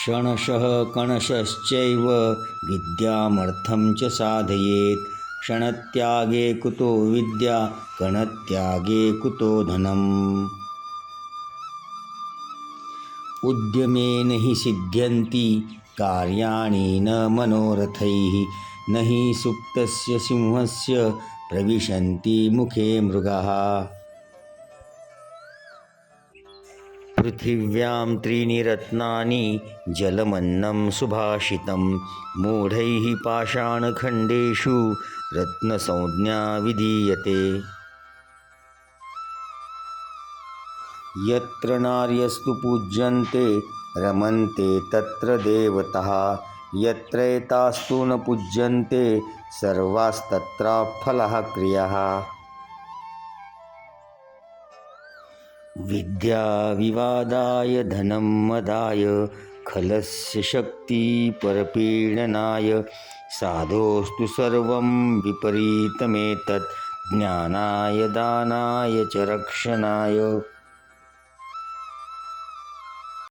क्षणशः कणशश्चैव विद्यामर्थं च साधयेत्। क्षणत्यागे कुतो विद्या, कणत्यागे कुतो धनम्। उद्यमेन हि सिद्ध्यन्ति कार्याणि न मनोरथैः। न हि सुप्तस्य सिंहस्य प्रविशन्ति मुखे मृगाः। पृथिव्यां त्रीणि रत्नानि जलमन्नं सुभाषितं। मूढैः पाषाणखण्डेषु रत्नसंज्ञा विधीयते। यत्र नार्यस्तु पूज्यन्ते रमन्ते तत्र देवताः। यत्रैतास्तु न पूज्यन्ते सर्वास्तत्राफलाः क्रियाः। विद्या विवादाय धनं मदाय खलस्य शक्ति परपीडनाय। साधोस्तु सर्वं विपरीतमेतत् ज्ञानाय दानाय च रक्षणाय।